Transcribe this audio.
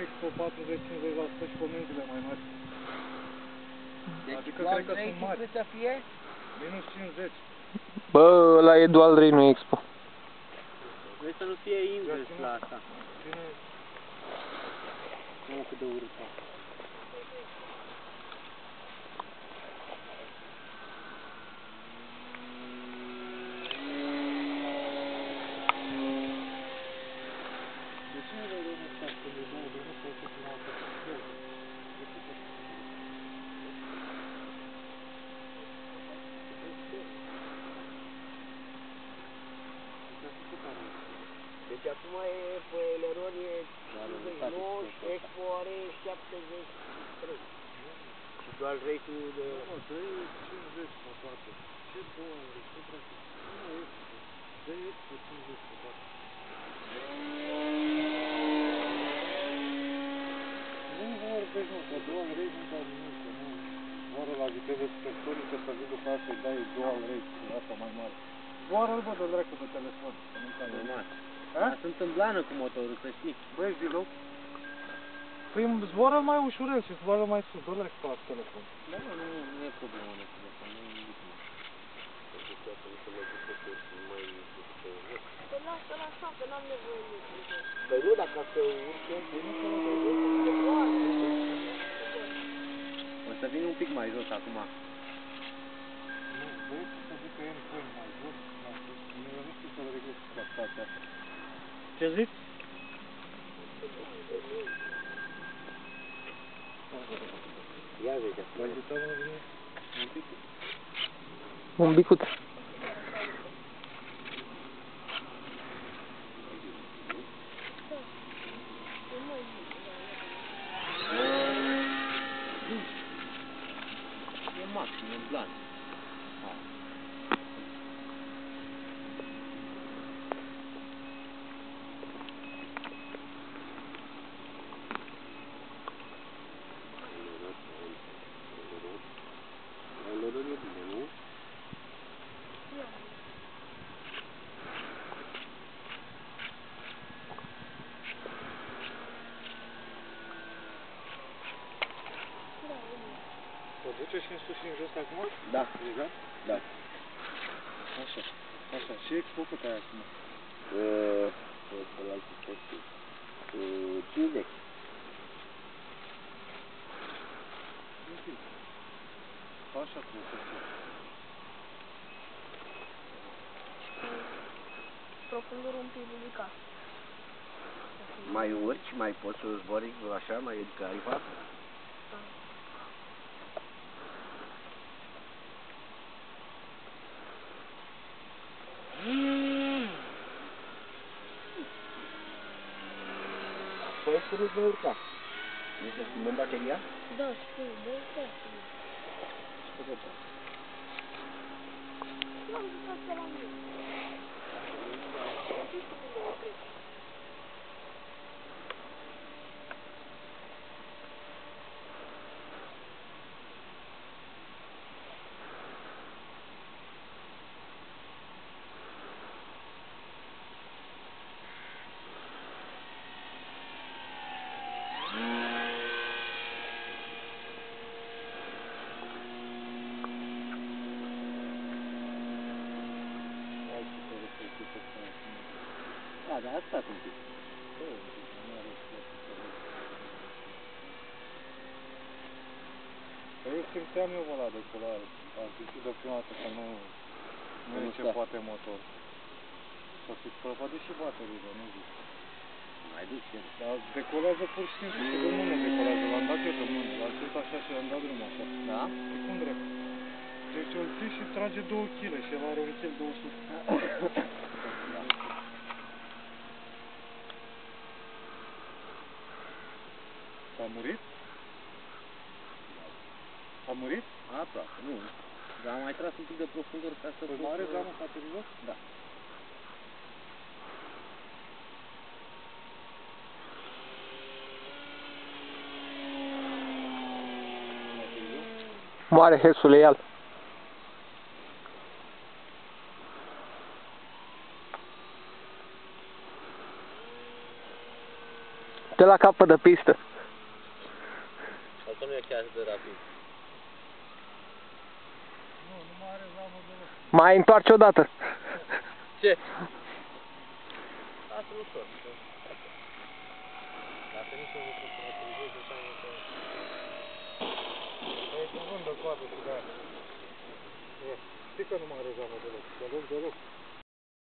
Expo 40-50% și comenzile mai mari. Deci adică dual cred că sunt mari. cât să fie? Minus 50. Bă, ăla e dual rate, nu Expo. Vrei să nu fie invers la asta. Cine? Nu cât de urâtă. De ce nu le dăm ăsta să le dau? De nu pot să pun altă de ce să Deci acum e pe Eleron e 59 și Expo are 73. Și dual rate-ul de... Nu, dă-i 50 pe toate. Ce 2 euro? Ce dracu? Nu e Expo. Dă-i Expo 50 pe toate. Nu vorbești, mă, că dual rate nu dau nimic, că nu... Zboară la viteze supersonică să vii după aia să-i dai dual rate cu asta mai mare. Zboară-l, bă, de dracu pe telefon, să nu cade. Normal. Sunt în blană cu motorul, să știi. Bă, ești deloc? Păi zboară mai ușurel și zboară mai sus, dă-l cu alt telefon. Da, nu e problemă de telefon, nu e nimic. Păi lasă-l așa, că n-am nevoie de el. Păi nu, dacă să urce, Păi nu se lăsă. o să vin un pic mai jos acum. Nu, vrei să ducă el până mai jos, mai sus. Eu nu știu să-l reglez cu captația asta. Ce zici? Ia vezi, Vă ajutăm în vine? un pic. Un bicuț. E maxim, e blan. Aileron e bine, nu? O duce și în sus și în jos acum? Da. Exact? Da. Așa. Așa. Și Expo cât ai acum? Să-l alții chestii. 50. Așa trebuie să fie. Profundul un pic ridicat. Mai urci, mai poți să zbori așa, mai adică aiva? Păi să nu urca. Nu se schimbăm bateria? Da, spune, bă, da, spune. Ce să fac? Nu am zis asta la mine. Da, dar a stat un pic. Păi eu simțeam eu ăla de colare. Am simțit de prima dată că nu e ce poate motor. S-o fi prăpădit și bateriile, nu zic. Mai duc el. Dar decolează pur și simplu și de mână decolează. L-am dat eu de mână, l-am ținut așa și l-am dat drumul așa. Da? E cum drept? Deci îl ții și trage 2 kg și el are 1 kg 200. A murit? A murit? Aproape, nu. Dar am mai tras un pic de profundor ca să Păi pot... mare zamă baterilor? Da. Moare Hesule, ia-l. De la capăt de pistă. Asta nu e chiar de rapid. Nu mai are zamă deloc. Mai întoarce odată. Ce? Lasă-l ușor. Dacă nici nu pot să mă utilizez, înseamnă că... E cuvânt de coadă și de aia. Știi că nu mai are zamă deloc. Deloc.